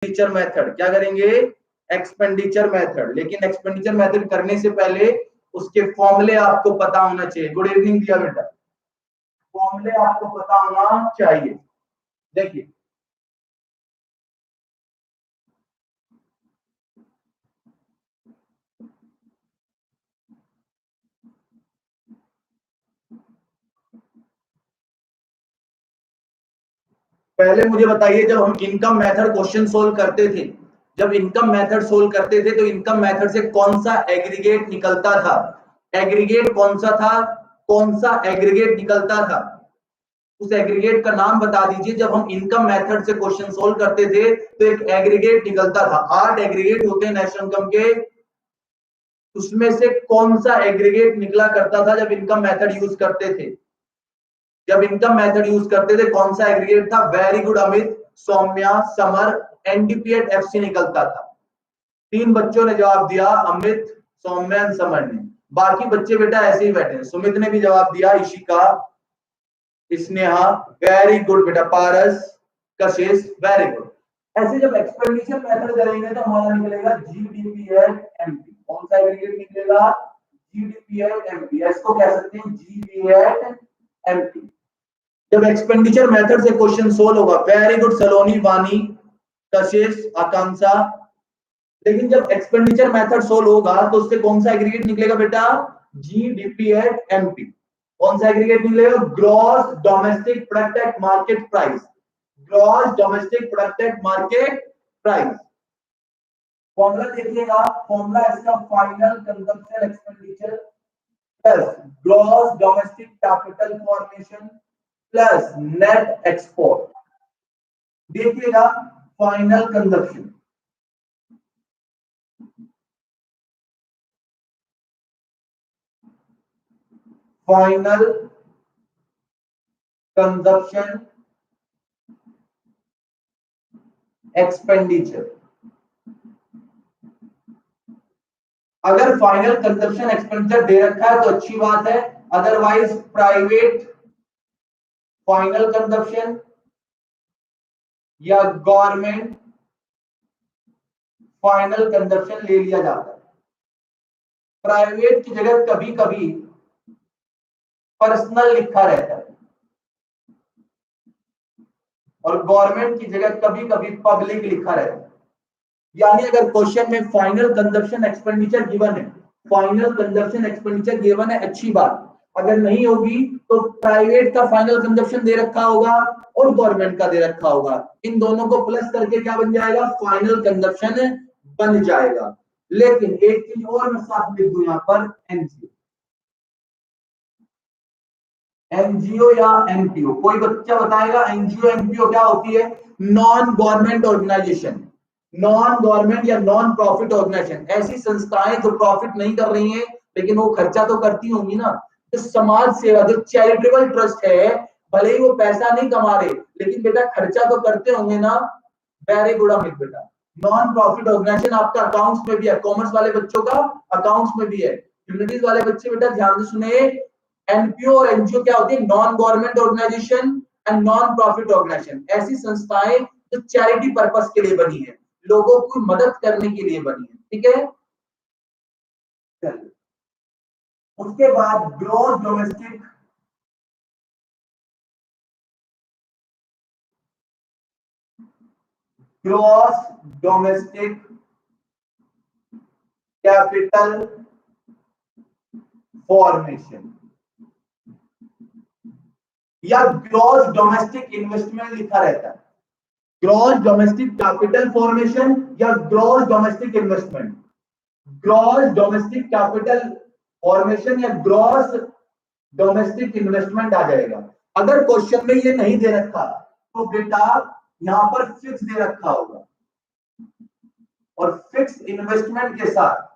Expenditure method, क्या करेंगे, expenditure method. लेकिन एक्सपेंडिचर मेथड करने से पहले उसके फॉर्मूले आपको पता होना चाहिए। गुड इवनिंग दिया बेटा, फॉर्मूले आपको पता होना चाहिए। देखिए पहले मुझे बताइए, जब हम इनकम मेथड क्वेश्चन सोल्व करते थे, जब इनकम मेथड सोल्व करते थे तो इनकम मेथड से कौन सा एग्रीगेट निकलता था? एग्रीगेट कौन सा था? कौन सा एग्रीगेट निकलता था? उस एग्रीगेट का नाम बता दीजिए। जब हम इनकम मेथड से क्वेश्चन सोल्व करते थे तो एक एग्रीगेट निकलता था। 8 एग्रीगेट होते हैं नेशनल इनकम के, उसमें से कौन सा एग्रीगेट निकला करता था जब इनकम मेथड यूज करते थे? जब इनकम मेथड यूज करते थे कौन सा एग्रीगेट था? Very good Amit, Saumya, Samar, NDP at FC निकलता था। 3 बच्चों ने जवाब दिया, अमित, सौम्या, समर ने। बाकी बच्चे बेटा ऐसे ही बैठे हैं। सुमित ने भी जवाब दिया, इशिका, स्नेहा, वेरी गुड बेटा, पारस, कशिश, वेरी गुड। ऐसे जब एक्सपेंडिचर मेथड करेंगे तो हमारा निकलेगा जीडीपीएट एमपी। कौन सा एग्रीगेट निकलेगा? जीडीपीएट एमपी। इसको कह सकते हैं जीडीपीएट एमपी। जब एक्सपेंडिचर मेथड से क्वेश्चन सोल्व होगा, वेरी गुड सलोनी, वानी, कशिश, आकांक्षा। लेकिन जब एक्सपेंडिचर मेथड सोल्व होगा तो उससे कौन सा एग्रीगेट निकलेगा बेटा? GDP at MP. कौन सा एग्रीगेट निकलेगा? Gross domestic product at market price. Gross domestic product at market price. Formula देखिएगा, फॉर्मूला इसका final consumption expenditure plus gross domestic capital formation plus net export. देखिएगा final consumption, final consumption expenditure. अगर final consumption expenditure दे रखा है तो अच्छी बात है, अदरवाइज प्राइवेट फाइनल कंजम्पशन या गवर्नमेंट फाइनल कंजम्पशन ले लिया जाता है। प्राइवेट की जगह कभी कभी पर्सनल लिखा रहता है और गवर्नमेंट की जगह कभी कभी पब्लिक लिखा रहता है। यानी अगर क्वेश्चन में फाइनल कंजम्पशन एक्सपेंडिचर गिवन है, फाइनल कंजम्पशन एक्सपेंडिचर गिवन है, अच्छी बात। अगर नहीं होगी तो प्राइवेट का फाइनल कंजम्पशन दे रखा होगा और गवर्नमेंट का दे रखा होगा, इन दोनों को प्लस करके क्या बन जाएगा? फाइनल कंजम्पशन बन जाएगा। लेकिन एक चीज और मैं साथ लिख दूं यहां पर, एनजीओ, एनजीओ या एनपीओ। कोई बच्चा बताएगा एनजीओ एनपीओ क्या होती है? Non government organization, non government या नॉन प्रॉफिट ऑर्गेनाइजेशन। ऐसी संस्थाएं जो प्रॉफिट नहीं कर रही हैं लेकिन वो खर्चा तो करती होंगी ना। जो समाज सेवा, जो चैरिटेबल ट्रस्ट है, भले ही वो पैसा नहीं कमा रहे लेकिन बेटा खर्चा तो करते होंगे ना। वेरी गुड अमित बेटा, नॉन प्रॉफिट ऑर्गेनाइजेशन आपका अकाउंट्स में भी है, कॉमर्स वाले बच्चों का अकाउंट्स में भी है। ह्यूमैनिटीज वाले बच्चे बेटा ध्यान से सुने, एनपीओ और एनजीओ क्या होती है? Non government organization and non profit organization. ऐसी संस्थाएं जो चैरिटी पर्पस के लिए बनी है, लोगों की मदद करने के लिए बनी है, ठीक है। चलिए, उसके बाद gross domestic gross domestic capital formation या ग्रॉस डोमेस्टिक इन्वेस्टमेंट लिखा रहता है। ग्रॉस डोमेस्टिक कैपिटल फॉर्मेशन या gross domestic investment. Gross domestic capital formation या ग्रॉस डोमेस्टिक इन्वेस्टमेंट आ जाएगा। अगर क्वेश्चन में ये नहीं दे रखा तो बेटा यहां पर फिक्स दे रखा होगा और फिक्स इन्वेस्टमेंट के साथ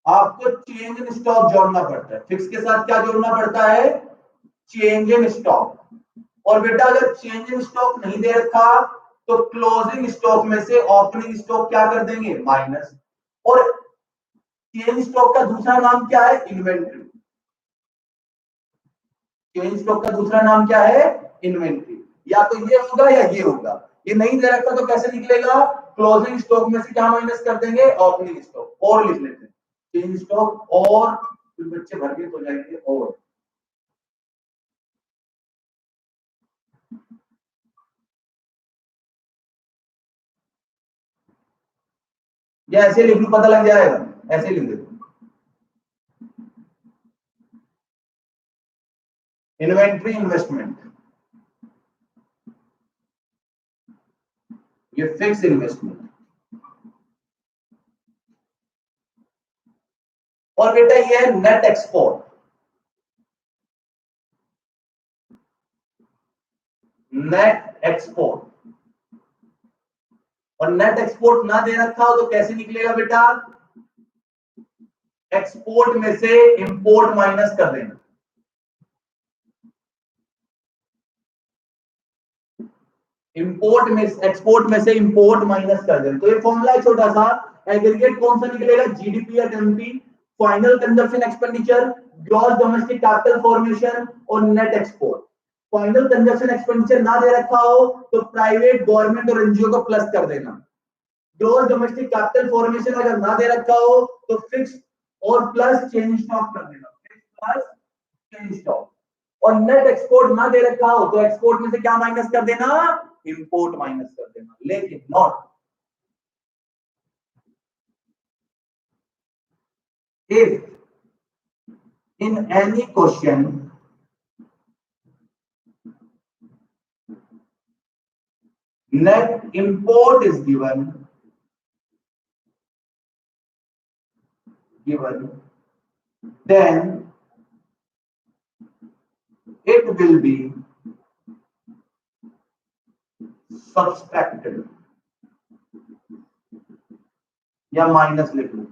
आपको चेंज इन स्टॉक जोड़ना पड़ता है। फिक्स के साथ क्या जोड़ना पड़ता है? Change in stock. और बेटा अगर चेंज इन स्टॉक नहीं दे रखा तो क्लोजिंग स्टॉक में से ओपनिंग स्टॉक क्या कर देंगे? माइनस। और चेंज स्टॉक का दूसरा नाम क्या है? इन्वेंट्री। चेंज स्टॉक का दूसरा नाम क्या है? इन्वेंट्री। या तो ये होगा या ये होगा। ये नहीं दे रखा तो कैसे निकलेगा, क्लोजिंग स्टॉक में से क्या माइनस कर देंगे, ओपनिंग स्टॉक, और लिख लेते हैं चेंज स्टॉक, और फिर बच्चे भरपूर हो जाएंगे। और ये ऐसे लिख लो, पता लग जाएगा, ऐसे लिख दो इन्वेंट्री इन्वेस्टमेंट, ये फिक्स इन्वेस्टमेंट। और बेटा ये है नेट एक्सपोर्ट, नेट एक्सपोर्ट। और नेट एक्सपोर्ट ना दे रखा हो तो कैसे निकलेगा बेटा, एक्सपोर्ट में से इंपोर्ट माइनस कर देना, इंपोर्ट में एक्सपोर्ट में से इंपोर्ट माइनस कर देना। तो ये फॉर्मूला है छोटा सा, एग्रीगेट कौन सा निकलेगा, जीडीपी या MP, final consumption expenditure, gross domestic capital formation और net export. Final consumption expenditure ना दे रखा हो तो प्राइवेट, गवर्नमेंट और एनजीओ को प्लस कर देना। ग्रॉस डोमेस्टिक कैपिटल फॉर्मेशन अगर ना दे रखा हो तो फिक्स और प्लस चेंज स्टॉक कर देना, फिक्स प्लस चेंज स्टॉक। और नेट एक्सपोर्ट ना दे रखा हो तो एक्सपोर्ट में से क्या माइनस कर देना, इंपोर्ट माइनस कर देना। लेकिन not if in any question net import is given then it will be subtracted या माइनस लिख लो।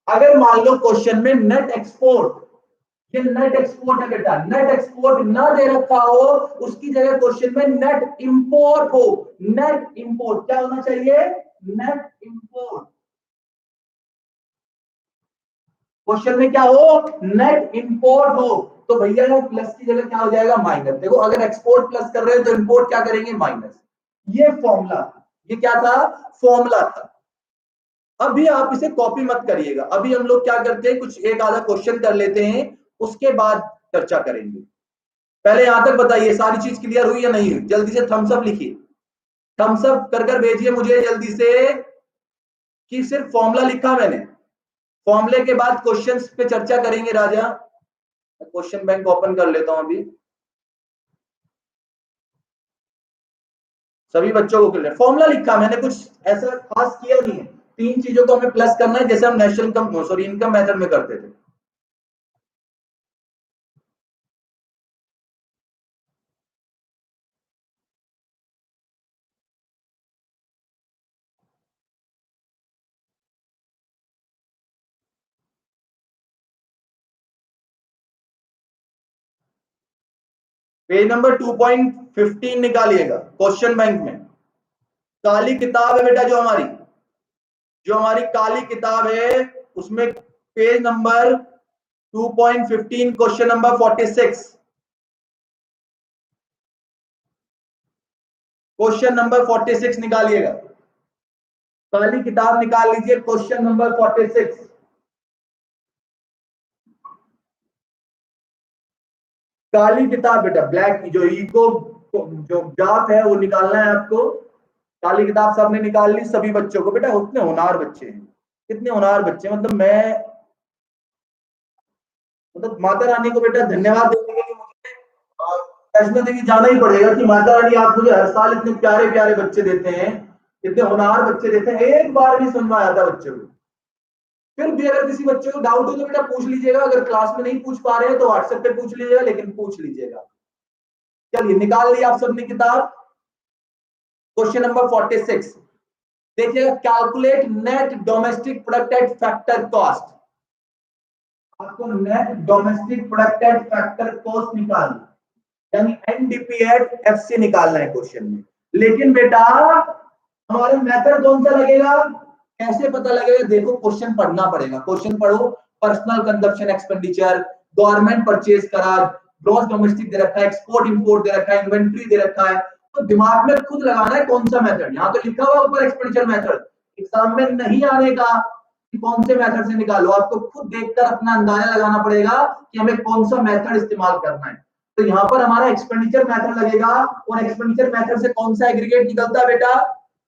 अगर मान लो क्वेश्चन में नेट एक्सपोर्ट, ये नेट एक्सपोर्ट है बेटा, नेट एक्सपोर्ट ना दे रखा हो, उसकी जगह क्वेश्चन में नेट इंपोर्ट हो। नेट इंपोर्ट क्या होना चाहिए, नेट इंपोर्ट। क्वेश्चन में क्या हो, नेट इंपोर्ट हो, तो भैया ना प्लस की जगह क्या हो जाएगा, माइनस। देखो अगर एक्सपोर्ट प्लस कर रहे हैं तो इंपोर्ट क्या करेंगे, माइनस। ये फॉर्मूला था, ये क्या था, फॉर्मूला था। अभी आप इसे कॉपी मत करिएगा, अभी हम लोग क्या करते हैं, कुछ एक आधा क्वेश्चन कर लेते हैं, उसके बाद चर्चा करेंगे। पहले यहां तक बताइए सारी चीज क्लियर हुई या नहीं हुई, जल्दी से थम्स अप लिखिए, थम्स अप कर भेजिए मुझे जल्दी से कि सिर्फ फॉर्मूला लिखा मैंने। फॉर्मूले के बाद क्वेश्चंस पे चर्चा करेंगे राजा। क्वेश्चन बैंक ओपन कर लेता हूं अभी, सभी बच्चों को क्लियर। फॉर्मूला लिखा मैंने, कुछ ऐसा खास किया नहीं है। 3 चीजों को हमें प्लस करना है जैसे हम national income sorry income method में करते थे। पेज नंबर 2.15 निकालिएगा क्वेश्चन बैंक में। काली किताब है बेटा, जो हमारी काली किताब है उसमें page number 2.15 question number 46, question number 46 निकालिएगा। काली किताब निकाल लीजिए, क्वेश्चन नंबर 46। काली किताब बेटा, ब्लैक की जो इको जो ग्राफ है वो निकालना है आपको। काली किताब सबने निकाल ली, सभी बच्चों को। बेटा उतने होनहार बच्चे हैं, कितने होनहार बच्चे, मतलब मैं मतलब माता रानी को बेटा धन्यवाद देने के लिए मुझे वैष्णो देवी जाना ही पड़ेगा कि माता रानी आप मुझे हर साल इतने प्यारे प्यारे बच्चे देते हैं, इतने होनहार बच्चे देते हैं, एक बार भी सुनवा आता बच्चों को। फिर भी अगर किसी बच्चे को डाउट हो तो बेटा पूछ लीजिएगा, अगर क्लास में नहीं पूछ पा रहे हैं तो व्हाट्सएप पे पूछ लीजिएगा, लेकिन पूछ लीजिएगा। चलिए निकाल लिया आप सबने किताब। क्वेश्चन नंबर 46 देखिएगा, calculate net domestic product at factor cost. आपको net domestic product at factor cost निकालना, यानी एनडीपी एट एफसी निकालना है क्वेश्चन में। लेकिन बेटा हमारा मेथड कौन सा लगेगा, कैसे पता लगेगा, देखो क्वेश्चन पढ़ना पड़ेगा। क्वेश्चन पढ़ो, personal consumption expenditure, government purchase करा, ग्रॉस डोमेस्टिक दे रखा है, एक्सपोर्ट इंपोर्ट दे रखा है, इन्वेंट्री दे रखा है, तो दिमाग में खुद लगाना है कौन सा मेथड। यहाँ तो लिखा हुआ ऊपर एक्सपेंडिचर मेथड, एग्जाम में नहीं आने का कि कौन से मेथड से निकालो, आपको खुद देखकर अपना अंदाजा लगाना पड़ेगा कि हमें कौन सा मेथड इस्तेमाल करना है। तो यहाँ पर हमारा एक्सपेंडिचर मेथड लगेगा, और एक्सपेंडिचर मेथड से कौन सा एग्रीगेट निकलता है बेटा,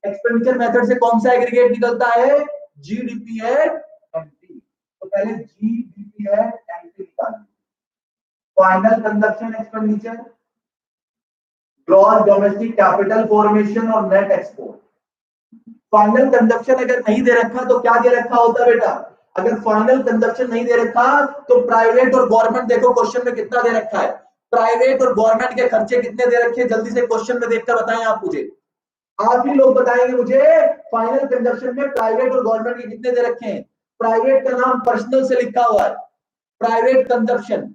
एक्सपेंडिचर मेथड से कौन सा एग्रीगेट निकलता है, जीडीपी एट एमपी। तो पहले जीडीपी एट एमपी निकालिए, final consumption expenditure, gross domestic capital formation और नेट एक्सपोर्ट। फाइनल कंजप्शन अगर नहीं दे रखा तो क्या दे रखा होता है बेटा, अगर फाइनल कंजप्शन नहीं दे रखा तो प्राइवेट और गवर्नमेंट, देखो क्वेश्चन में कितना दे रखा है, प्राइवेट और गवर्नमेंट के खर्चे कितने दे रखे हैं, जल्दी से क्वेश्चन में देखकर बताएं आप मुझे, आप ही लोग बताएंगे मुझे फाइनल कंजप्शन में प्राइवेट और गवर्नमेंट के कितने दे रखे हैं। प्राइवेट का नाम पर्सनल से लिखा हुआ है, प्राइवेट कंजप्शन,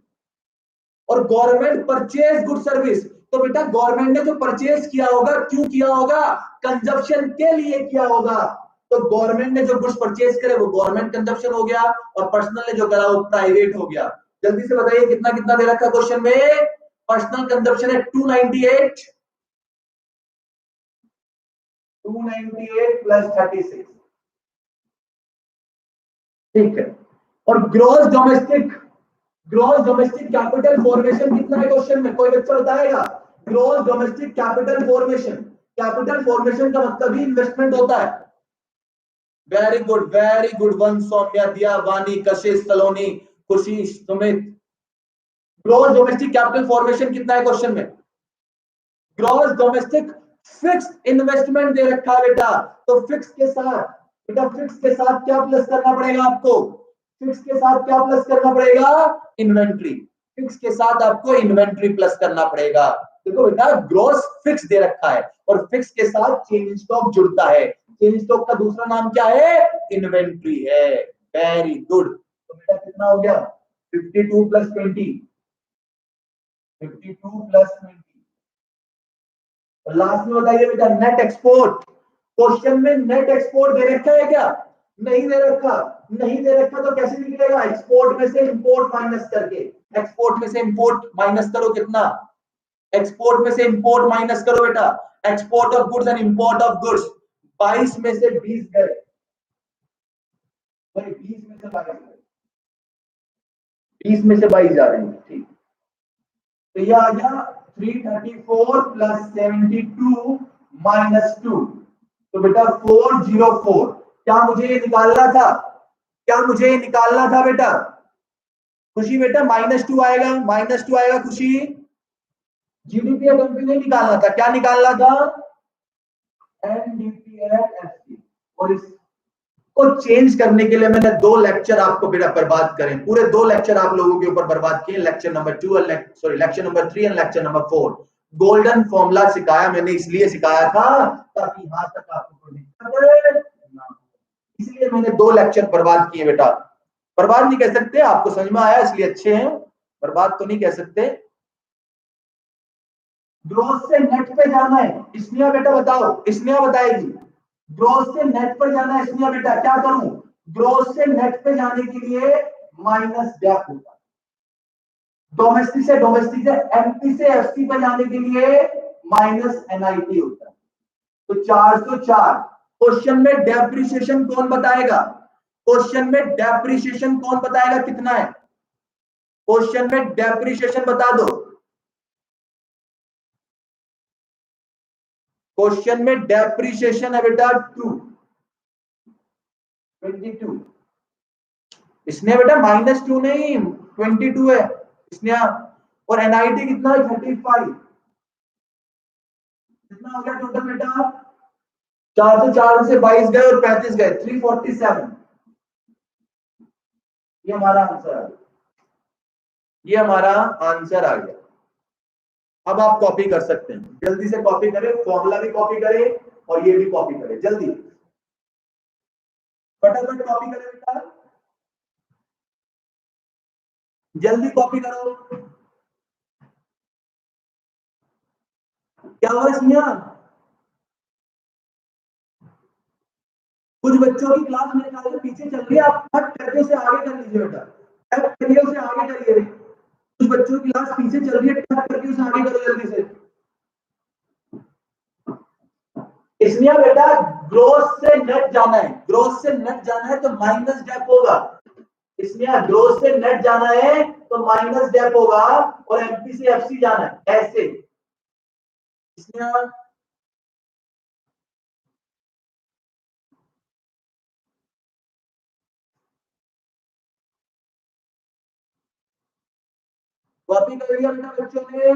और गवर्नमेंट परचेज गुड सर्विस। तो बेटा गवर्नमेंट ने जो परचेज किया होगा, क्यों किया होगा, कंजप्शन के लिए किया होगा। तो गवर्नमेंट ने जो गुड्स परचेज करे वो गवर्नमेंट कंजप्शन हो गया, और पर्सनल ने जो करा वो प्राइवेट हो गया। जल्दी से बताइए कितना कितना दे रखा क्वेश्चन में, पर्सनल कंजप्शन है 298, 298 प्लस 36, ठीक है। और ग्रॉस डोमेस्टिक कैपिटल फॉर्मेशन कितना है क्वेश्चन में, कोई बच्चा बताएगा, gross domestic capital formation, capital formation का मतलब ही इन्वेस्टमेंट होता है। वेरी गुड वन, सौम्या, दिया, वानी, कशिश, सलोनी, खुशी, Sumit. Gross domestic capital formation कितना है क्वेश्चन में, ग्रॉस डोमेस्टिक फिक्स इन्वेस्टमेंट दे रखा है बेटा, तो फिक्स के साथ बेटा, फिक्स के साथ क्या प्लस करना पड़ेगा आपको, फिक्स के साथ क्या प्लस करना पड़ेगा, इन्वेंट्री, फिक्स के साथ आपको इन्वेंट्री प्लस करना पड़ेगा। देखो बेटा ग्रॉस फिक्स दे रखा है, और फिक्स के साथ चेंज स्टॉक जुड़ता है, चेंज स्टॉक का दूसरा नाम क्या है, इन्वेंट्री है। वेरी गुड, तो बेटा कितना हो गया, 52 प्लस 20, 52 प्लस 20। लास्ट में बताइए बेटा नेट एक्सपोर्ट, क्वेश्चन में नेट एक्सपोर्ट दे रखा है क्या, नहीं दे रखा, नहीं दे रखा तो कैसे निकलेगा, एक्सपोर्ट में से इंपोर्ट माइनस करके, एक्सपोर्ट में से इंपोर्ट माइनस करो कितना, एक्सपोर्ट में से इंपोर्ट माइनस करो बेटा, export of goods and import of goods, 22 में से 20 गए, 20 में से 22 गए, 20 में से 22 जा रहे हैं, ठीक। तो ये आ गया 334 प्लस 72 माइनस 2, तो बेटा 404। क्या मुझे ये निकालना था, क्या मुझे ये निकालना था बेटा, खुशी बेटा -2 आएगा, -2 आएगा खुशी, जीडीपी एमपी नहीं निकालना था, क्या निकालना था, एनडीपी एफसी। और इसको चेंज करने के लिए मैंने 2 लेक्चर आपको बेटा बर्बाद करें, पूरे 2 लेक्चर आप लोगों के ऊपर बर्बाद किए, लेक्चर नंबर 2 और lecture number 3 and lecture number 4। Golden formula सिखाया मैंने, इसलिए सिखाया था ताकि यहां तक आपको दिक्कत ना, इसलिए मैंने 2 लेक्चर बर्बाद किए बेटा, बर्बाद नहीं कह सकते, आपको समझ में आया इसलिए अच्छे हैं, बर्बाद तो नहीं कह सकते। ग्रोथ से नेट पे जाना है, इसलिए बेटा बताओ, इसलिए बताएगी, ग्रोथ से नेट पर जाना है, इसलिए बेटा क्या करूं, ग्रोथ से नेट पे जाने के लिए माइनस गैप होता है, डोमेस्टिक से एमपी से एफसी पे जाने के लिए माइनस एनआईटी होता है। तो 404। क्वेश्चन में डेप्रिसिएशन कौन बताएगा, क्वेश्चन में डेप्रिसिएशन कौन बताएगा कितना है, क्वेश्चन में डेप्रिसिएशन बता दो, क्वेश्चन में डेप्रिसिएशन है बेटा 22, इसने बेटा -2 नहीं 22 है इसने, और एनआईटी कितना है 35, कितना हो गया टोटल बेटा, 4 से 4 से 22 गए और 35 गए, 347। ये हमारा आंसर आ गया, ये हमारा आंसर आ गया। अब आप कॉपी कर सकते हैं, जल्दी से कॉपी करें, फॉर्मूला भी कॉपी करें और ये भी कॉपी करें, जल्दी फटाफट कॉपी करें बेटा, जल्दी कॉपी करो। क्या हुआ सियान, कुछ बच्चों की क्लास मेरे ख्याल से पीछे चल रही है, आप फट करके उसे आगे कर लीजिए बेटा, फट करके उसे आगे करिए। कुछ बच्चों की क्लास पीछे चल रही है, टैप करके उसे आगे करो जल्दी से। इसलिए बेटा ग्रोथ से नेट जाना है, ग्रोथ से नेट जाना है तो माइनस डेप होगा। इसलिए ग्रोथ से नेट जाना है तो माइनस डेप होगा, और एमपी से एफसी जाना है ऐसे। इसलिए कॉपी कर लिया बेटा बच्चों ने,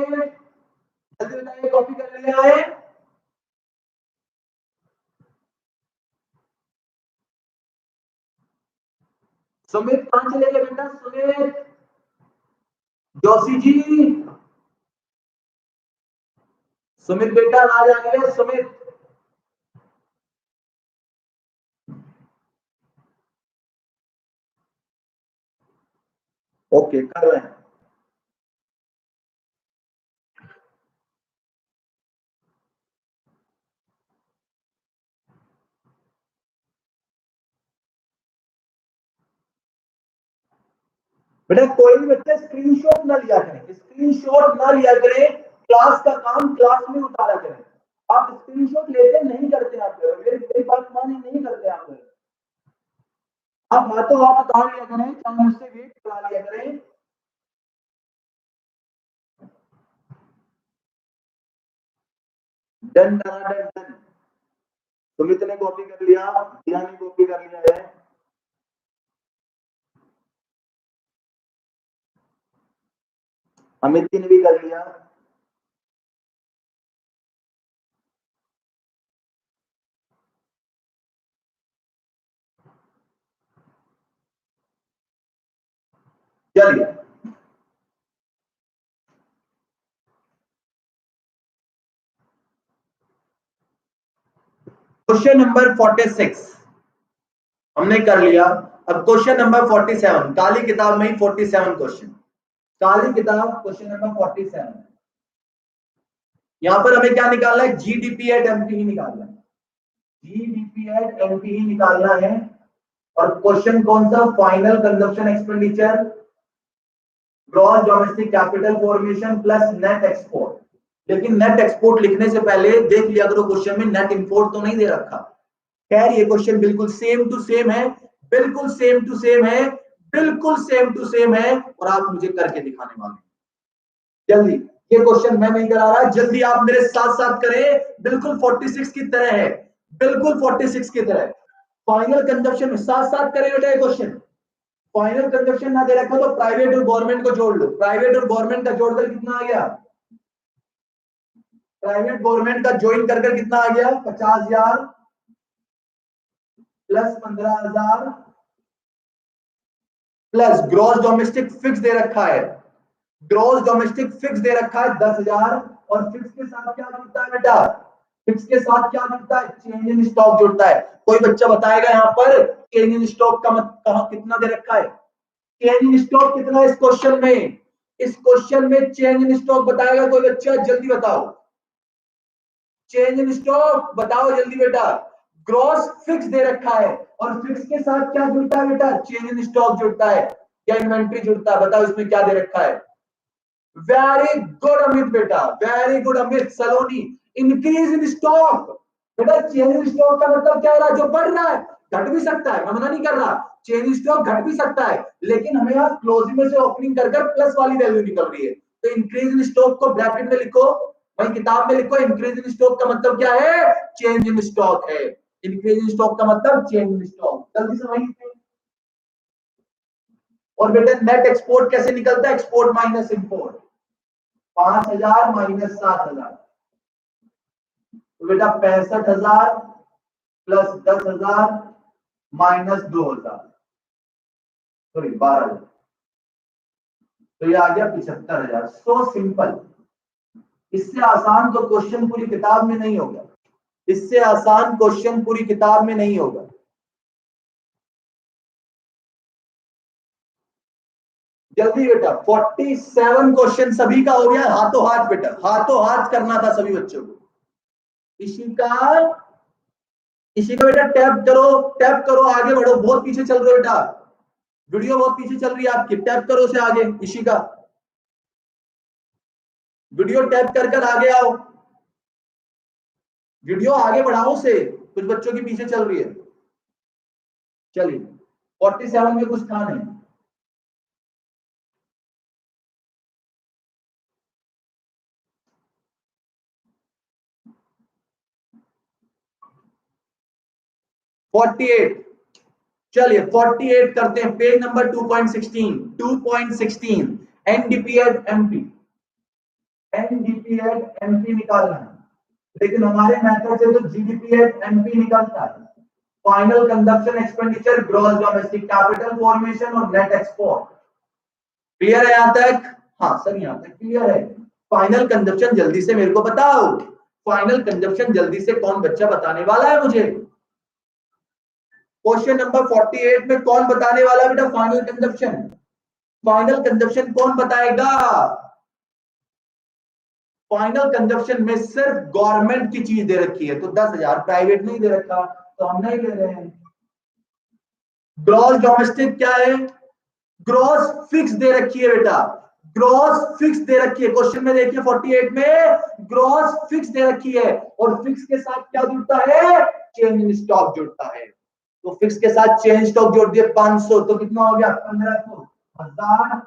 जल्दी बताइए कॉपी कर लिया है? सुमित कहां चले गए बेटा? सुमित जोशी जी, सुमित बेटा आ जाएंगे सुमित। ओके कर रहे हैं। बेटा कोई भी बच्चा स्क्रीनशॉट ना लिया करें, स्क्रीनशॉट ना लिया करें, क्लास का काम क्लास में उतारा करें। आप स्क्रीनशॉट लेते नहीं करते, आप मेरी बात माने नहीं करते आप हाथों हाथ उतार लिया करें, चाहे मुझसे वेट करा लिया करें। Done done done. सुमित ने कॉपी कर लिया, दिया ने कॉपी कर लिया है। अमित जी ने भी कर लिया। चलिए क्वेश्चन नंबर 46 हमने कर लिया। अब क्वेश्चन नंबर 47, काली किताब में ही 47 क्वेश्चन, काली किताब क्वेश्चन नंबर 47। यहां पर हमें क्या निकालना है? जीडीपी एट एमपी ही निकालना है, जीडीपी एट एमपी ही निकालना है। और क्वेश्चन कौन सा? Final consumption expenditure, gross domestic capital formation plus net export. लेकिन नेट एक्सपोर्ट लिखने से पहले देख लिया करो क्वेश्चन में नेट इंपोर्ट तो नहीं दे रखा। खैर ये क्वेश्चन बिल्कुल सेम टू सेम है, बिल्कुल सेम टू सेम है, बिल्कुल सेम टू सेम है, और आप मुझे करके दिखाने वाले हैं। जल्दी, ये क्वेश्चन मैं नहीं करा रहा, जल्दी आप मेरे साथ साथ करें। बिल्कुल 46 की तरह है, बिल्कुल 46 की तरह। फाइनल कंजप्शन में साथ साथ करें बेटा ये क्वेश्चन। फाइनल कंजप्शन ना दे रखा तो प्राइवेट और गवर्नमेंट को जोड़ लो, प्राइवेट और गवर्नमेंट का जोड़कर कितना आ गया? प्राइवेट गवर्नमेंट का ज्वाइन कर कितना आ गया? 50,000 plus 15,000 plus gross domestic fixed दे रखा है, ग्रॉस डोमेस्टिक फिक्स दे रखा है 10,000। और फिक्स के साथ क्या जुड़ता है बेटा? फिक्स के साथ क्या जुड़ता है? चेंज इन स्टॉक जुड़ता है। कोई बच्चा बताएगा यहाँ पर चेंज इन स्टॉक का कहां कितना दे रखा है? चेंज इन स्टॉक कितना है इस क्वेश्चन में? इस क्वेश्चन में चेंज इन स्टॉक बताएगा कोई बच्चा? जल्दी बताओ, चेंज इन स्टॉक बताओ जल्दी बेटा। ग्रॉस फिक्स दे रखा है, और फिक्स के साथ क्या जुड़ता है बेटा? चेंज इन स्टॉक जुड़ता है या इन्वेंट्री जुड़ता है? बताओ इसमें क्या दे रखा है? वेरी गुड अमित बेटा, very good Amit Saloni. Increase in stock. बेटा चेंज इन स्टॉक का मतलब क्या हो रहा है? जो बढ़ रहा है, घट भी सकता है, मैं मना नहीं कर रहा, चेंज इन स्टॉक घट भी सकता है, लेकिन हमें यहाँ क्लोजिंग में से ओपनिंग कर प्लस वाली वैल्यू निकल रही है। तो इंक्रीज इन स्टॉक को ब्रैकेट में लिखो, वही किताब में लिखो। इंक्रीज इन स्टॉक का मतलब क्या है? चेंज इन स्टॉक है। इंक्रीज इन स्टॉक का मतलब चेंज इन स्टॉक। जल्दी से वही। और बेटा नेट एक्सपोर्ट कैसे निकलता है? Export minus import. 5,000 माइनस 7,000, तो बेटा 65,000 प्लस 10,000 माइनस 2,000, सॉरी 12,000, तो ये आ गया 75,000। So simple. इससे आसान तो क्वेश्चन पूरी किताब में नहीं होगा, इससे आसान क्वेश्चन पूरी किताब में नहीं होगा। जल्दी बेटा 47 क्वेश्चन सभी का हो गया हाथों हाथ बेटा, हाथों हाथ करना था सभी बच्चों को। इशिका, इशिका बेटा टैप करो, टैप करो, आगे बढ़ो, बहुत पीछे चल रहे हो बेटा, वीडियो बहुत पीछे चल रही है आपकी, टैप करो उसे आगे। इशिका वीडियो टैप कर कर आगे आओ, वीडियो आगे बढ़ाओ से, कुछ बच्चों के पीछे चल रही है। चलिए 47 में कुछ था नहीं। फोर्टी एट, चलिए 48 करते हैं, पेज नंबर 2.16, 2.16 एनडीपीएड एमपी, एनडीपीएड एमपी निकालना है, लेकिन हमारे मेथड से तो जीडीपीएड एमपी निकलता है। Final consumption expenditure, gross domestic capital formation और नेट एक्सपोर्ट। क्लियर है यहां तक? हाँ सर यहां तक क्लियर है। फाइनल कंजप्शन जल्दी से मेरे को बताओ, फाइनल कंजप्शन जल्दी से कौन बच्चा बताने वाला है मुझे? क्वेश्चन नंबर 48 में कौन बताने वाला बेटा फाइनल कंजप्शन? फाइनल कंजप्शन कौन बताएगा? फाइनल कंजप्शन में सिर्फ गवर्नमेंट की चीज दे रखी है, तो 10,000 प्राइवेट नहीं दे रखा, तो हम नहीं ले रहे हैं। ग्रॉस डोमेस्टिक क्या है? ग्रॉस फिक्स दे रखी है बेटा, ग्रॉस फिक्स दे रखी है। क्वेश्चन में देखिए 48 में ग्रॉस फिक्स दे रखी है, और फिक्स के साथ क्या जुड़ता है? चेंज इन स्टॉक जुड़ता है। तो फिक्स के साथ चेंज स्टॉक जोड़ दिए 500, तो कितना हो गया? 1500, 1000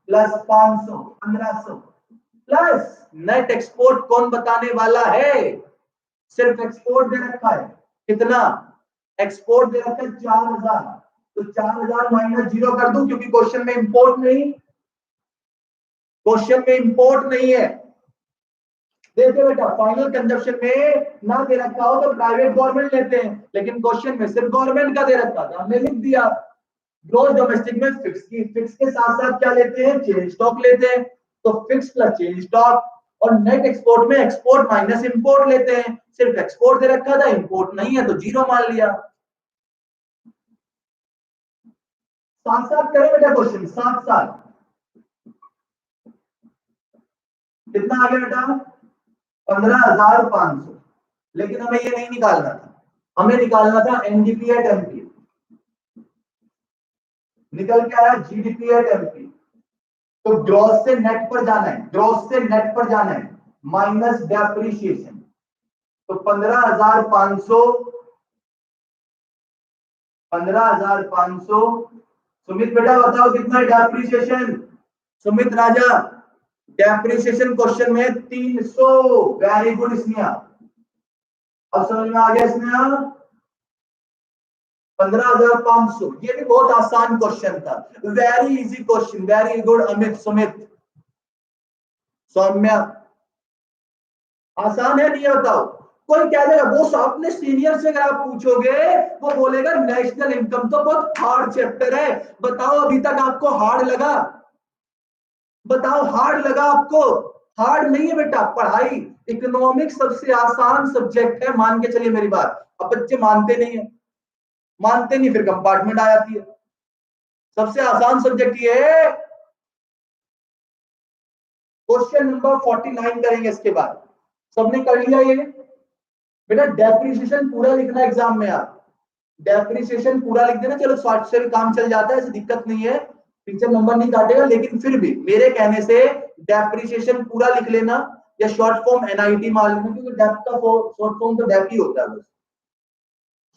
प्लस 500, 1500 प्लस नेट एक्सपोर्ट कौन बताने वाला है? सिर्फ एक्सपोर्ट दे रखा है, कितना एक्सपोर्ट दे रखा है? 4000, तो 4000 माइनस 0 कर दूं, क्योंकि क्वेश्चन में इंपोर्ट नहीं, क्वेश्चन में इंपोर्ट नहीं है। देखिए बेटा फाइनल कंजप्शन में ना दे रखा हो तो प्राइवेट गवर्नमेंट लेते हैं, लेकिन क्वेश्चन में सिर्फ गवर्नमेंट का दे रखा था, हमने लिख दिया। ग्रॉस डोमेस्टिक में फिक्स की, फिक्स के साथ साथ क्या लेते हैं? चेंज स्टॉक लेते हैं, तो फिक्स प्लस चेंज स्टॉक। और नेट एक्सपोर्ट में एक्सपोर्ट माइनस इंपोर्ट लेते हैं, सिर्फ एक्सपोर्ट दे रखा था, इंपोर्ट नहीं है, तो जीरो मान लिया। साथ साथ करें बेटा क्वेश्चन, साथ साथ कितना आ गया बेटा? 15,500। लेकिन हमें ये नहीं निकालना था, हमें निकालना था एनडीपी एट एमपी। निकल के आया जीडीपी एट एमपी। तो ग्रॉस से नेट पर जाना है, ग्रॉस से नेट पर जाना है, माइनस डेप्रिसिएशन। तो 15,500, 15,500। सुमित बेटा बताओ कितना डेप्रिसिएशन? सुमित राजा, डेप्रिसिएशन क्वेश्चन में 300। वेरी गुड स्नेहा, अब समझ में आ गया स्नेहा? 15,500, ये भी बहुत आसान क्वेश्चन था, very easy question, very good Amit, Sumit, Saumya. आसान है नहीं है बताओ? कोई कह देगा वो आपने सीनियर से अगर आप पूछोगे वो बोलेगा नेशनल इनकम तो बहुत हार्ड चैप्टर है। बताओ अभी तक आपको हार्ड लगा? बताओ हार्ड लगा आपको? हार्ड नहीं है बेटा, पढ़ाई इकोनॉमिक्स सबसे आसान सब्जेक्ट है, मान के चलिए मेरी बात। अब बच्चे मानते नहीं है, मानते नहीं, फिर कंपार्टमेंट आ जाती है। सबसे आसान सब्जेक्ट ये है। क्वेश्चन नंबर 49 करेंगे इसके बाद। सबने कर लिया ये? बेटा डेप्रिसिएशन पूरा लिखना एग्जाम में, आप डेप्रिसिएशन पूरा लिख देना, चलो शॉर्ट से भी काम चल जाता है, ऐसी दिक्कत नहीं है, टीचर नंबर नहीं काटेगा, लेकिन फिर भी मेरे कहने से डेप्रिसिएशन पूरा लिख लेना, या शॉर्ट फॉर्म एनआईटी मान लेना, क्योंकि डेप का शॉर्ट फॉर्म तो डेप ही होता है बस।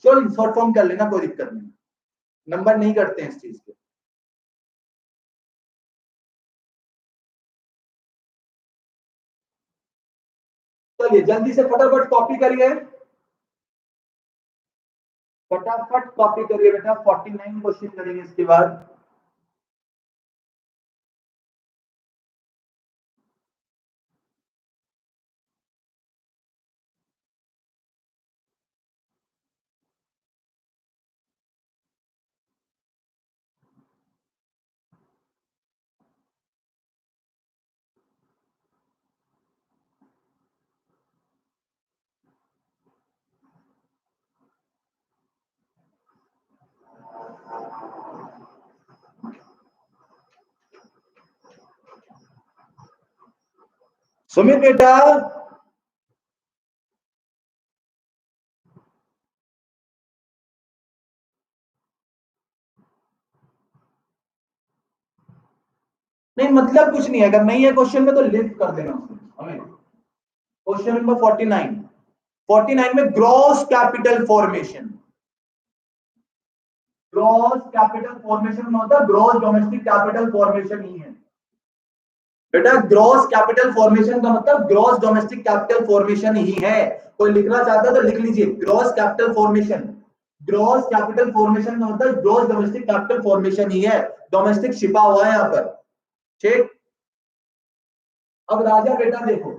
चलो शॉर्ट फॉर्म कर लेना, कोई दिक्कत नहीं, नंबर नहीं कटते हैं इस चीज के। चलिए जल्दी से फटाफट कॉपी करिए, फटाफट कॉपी करिए बेटा, 49 क्वेश्चन करेंगे इसके बाद। सुमित बेटा, नहीं मतलब कुछ नहीं है, अगर नहीं है क्वेश्चन में तो लिस्ट कर देना हमें। क्वेश्चन नंबर 49 में gross capital formation, gross capital formation मतलब ग्रॉस डोमेस्टिक कैपिटल फॉर्मेशन ही है बेटा। ग्रॉस कैपिटल फॉर्मेशन का मतलब ग्रॉस डोमेस्टिक कैपिटल फॉर्मेशन ही है। कोई लिखना चाहता है तो लिख लीजिए gross capital formation. Gross capital formation का मतलब ग्रॉस डोमेस्टिक कैपिटल फॉर्मेशन ही है, डोमेस्टिक छिपा हुआ है यहाँ पर। ठीक, अब राजा बेटा देखो,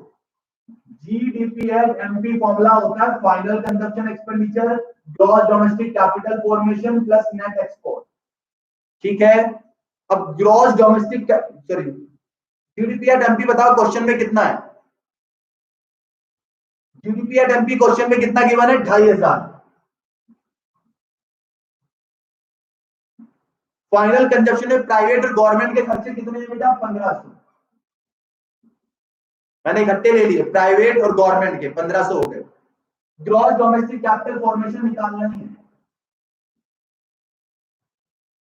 GDP/MP फॉर्मूला होता है final consumption expenditure gross domestic capital formation plus net export. ठीक है, अब ग्रॉस डोमेस्टिक सॉरी GDP/MP बताओ क्वेश्चन में कितना है? GDP/MP क्वेश्चन में कितना गिवन है? 2500। फाइनल कंजप्शन में प्राइवेट और गवर्नमेंट के खर्चे कितने हैं बेटा? 1500। मैंने इकट्ठे ले लिए, प्राइवेट और गवर्नमेंट के 1500 हो गए। ग्रॉस डोमेस्टिक कैपिटल फॉर्मेशन निकालना ही है,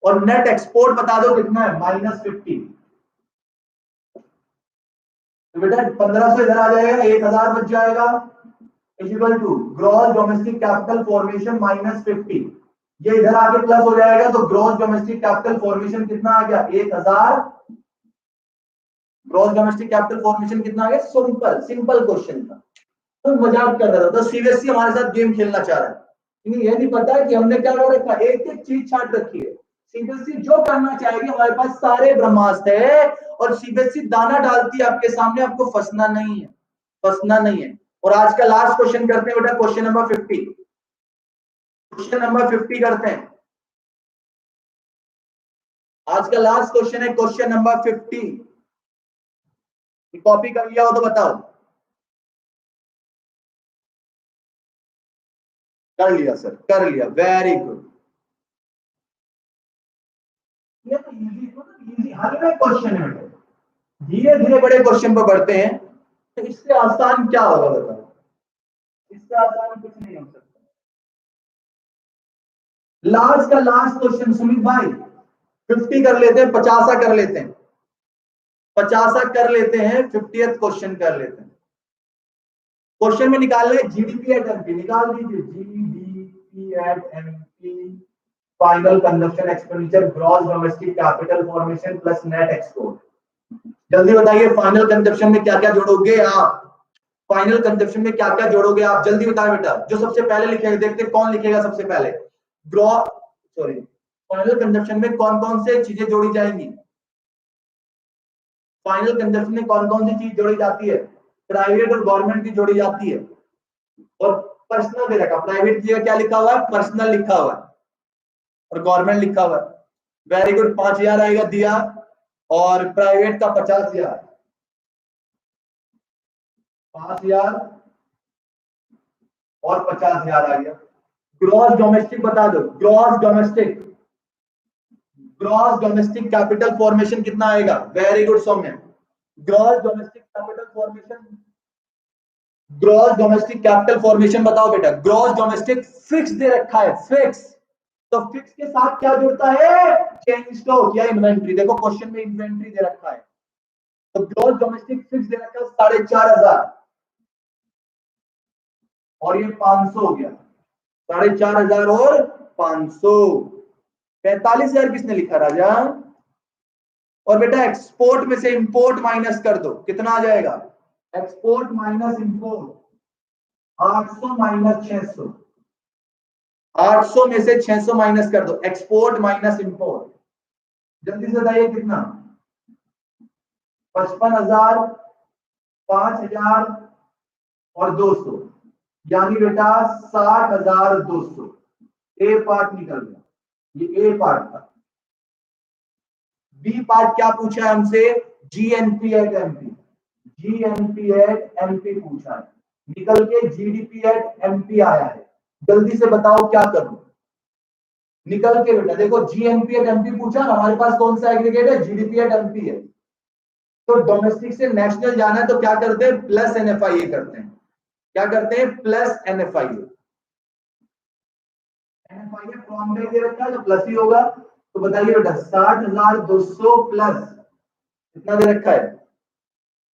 और नेट एक्सपोर्ट बता दो कितना है? -50। तो बेटा 1500 इधर आ जाएगा, 1000 बच जाएगा, equal to gross domestic capital formation -50। ये इधर आके प्लस हो जाएगा, तो ग्रॉस डोमेस्टिक कैपिटल फॉर्मेशन कितना आ गया? 1000। ग्रॉस डोमेस्टिक कैपिटल फॉर्मेशन कितना आ गया? सिंपल क्वेश्चन था, तो मजाक कर रहा था, तो सीबीएसई हमारे साथ गेम खेलना चाह रहा है। इन्हें यह नहीं पता है कि हमने क्या कर रखा है, एक एक चीज छाट रखी है। सीबीएसई जो करना चाहेगी, हमारे पास सारे ब्रह्मास्त्र है, और सीबीएसई दाना डालती है आपके सामने, आपको फंसना नहीं है, फंसना नहीं है। और आज का लास्ट क्वेश्चन करते हैं बेटा, क्वेश्चन नंबर 50। क्वेश्चन नंबर 50 करते हैं, आज का लास्ट क्वेश्चन है क्वेश्चन नंबर 50। कॉपी कर लिया हो तो बताओ। कर लिया सर, कर लिया, वेरी गुड। ये तो इजी हर क्वेश्चन है। धीरे धीरे बड़े क्वेश्चन पर बढ़ते हैं, तो इससे आसान क्या होगा बताओ? इससे आसान कुछ नहीं हो सकता। लास्ट का लास्ट क्वेश्चन सुमित भाई, 50 कर लेते हैं, 50 कर लेते हैं, 50 कर लेते हैं, 50th क्वेश्चन कर लेते हैं। क्वेश्चन में निकालना है GDP/MP, निकाल दीजिए GDP/MP final consumption expenditure gross domestic capital formation plus net export. जल्दी बताइए, फाइनल कंजप्शन में क्या क्या जोड़ोगे आप? फाइनल कंजप्शन में क्या क्या जोड़ोगे आप? जल्दी बताएं बेटा, जो सबसे पहले लिखेगा, देखते कौन लिखेगा सबसे पहले। ग्रॉस सॉरी फाइनल कंजप्शन में कौन कौन से चीजें जोड़ी जाएंगी? फाइनल कंजप्शन में कौन कौन सी चीज जोड़ी जाती है? प्राइवेट और गवर्नमेंट की जोड़ी जाती है, और पर्सनल दे रखा, प्राइवेट की जगह क्या लिखा हुआ है? पर्सनल लिखा हुआ है, और गवर्नमेंट लिखा हुआ है। वेरी गुड, 5000 आएगा दिया, और प्राइवेट का 50,000, 5000 और 50,000 आ गया। ग्रॉस डोमेस्टिक बता दो, gross domestic, gross domestic capital formation कितना आएगा? Very good Saumya, gross domestic capital formation, gross domestic capital formation बताओ बेटा। ग्रॉस डोमेस्टिक फिक्स दे रखा है, फिक्स, तो फिक्स के साथ क्या जुड़ता है? चेंज स्टॉक या इन्वेंट्री। देखो क्वेश्चन में इन्वेंट्री दे रखा है, तो ग्रॉस डोमेस्टिक फिक्स दे रखा है 4,500, और ये 500 हो गया, 4,500 और 500, 45,000 किसने लिखा राजा? और बेटा एक्सपोर्ट में से इंपोर्ट माइनस कर दो, कितना आ जाएगा? एक्सपोर्ट माइनस इंपोर्ट, 800 माइनस 600, 800 में से 600 माइनस कर दो, एक्सपोर्ट माइनस इंपोर्ट। जल्दी से बताइए कितना? 55,000, 5,000 और 200, यानी बेटा 60,200। ए पार्ट निकल गया, ये ए पार्ट था। बी पार्ट क्या पूछा है हमसे? GNP/MP, GNP/MP पूछा है, निकल के GDP/MP आया है। जल्दी से बताओ क्या करूं? निकल के बेटा देखो, GNP/MP पूछा, हमारे पास कौन सा एग्रीगेट है? GDP/MP है। तो डोमेस्टिक से नेशनल जाना है, तो क्या करते हैं? प्लस NFIA करते हैं। क्या करते हैं? Plus NFIA। NFIA फॉर्म में दे रखा है, तो प्लस ही होगा। तो बताइए बेटा 60,200 प्लस कितना दे रखा है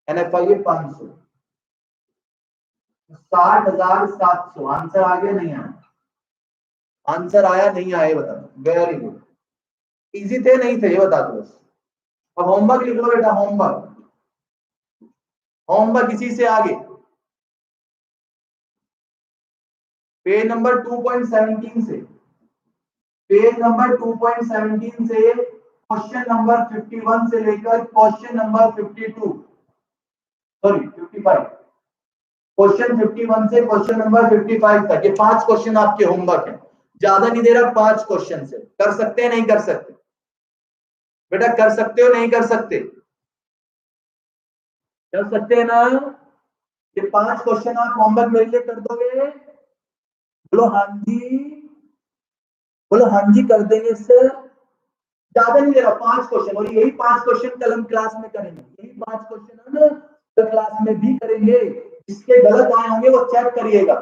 NFI 500, 60,700। आंसर आ गया नहीं आया? आंसर आया नहीं आया बता दो। Very good. इजी थे नहीं थे ये बता दो बस। अब होमवर्क लिख लो बेटा, होमवर्क। होमवर्क इसी से आगे पेज नंबर 2.17 से, पेज नंबर 2.17 से क्वेश्चन नंबर 51 से लेकर क्वेश्चन नंबर 52, सॉरी 55, क्वेश्चन 51 से क्वेश्चन नंबर 55 तक, ये 5 क्वेश्चन आपके होमवर्क है। ज्यादा नहीं दे रहा, 5 क्वेश्चन से कर सकते हैं नहीं कर सकते बेटा? कर सकते हो नहीं कर सकते? कर सकते हैं ना? ये 5 क्वेश्चन आप होमवर्क मेरे लिए कर दोगे? बोलो हाँ जी, बोलो हाँ जी कर देंगे सर। ज्यादा नहीं दे रहा, 5 क्वेश्चन, और यही 5 क्वेश्चन कल हम क्लास में करेंगे। यही 5 क्वेश्चन हम कल क्लास में भी करेंगे। जिसके गलत आए होंगे वो चेक करिएगा।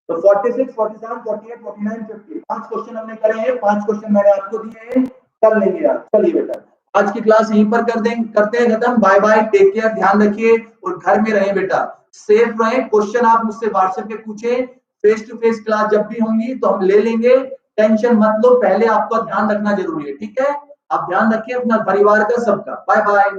तो 46, 47, 48, 49, 50 5 क्वेश्चन हमने करे हैं। 5 क्वेश्चन मैंने आपको दिए हैं, कर लेंगे यार। चलिए बेटा आज की क्लास यहीं पर करते हैं खत्म। बाय बाय, टेक केयर, ध्यान रखिए और घर में रहें बेटा, सेफ रहें। क्वेश्चन आप मुझसे व्हाट्सएप पे पूछे, फेस टू फेस क्लास जब भी होंगी तो हम ले लेंगे, टेंशन मत लो। पहले आपका ध्यान रखना जरूरी है, ठीक है? आप ध्यान रखिए अपना, परिवार का, सबका। Bye bye.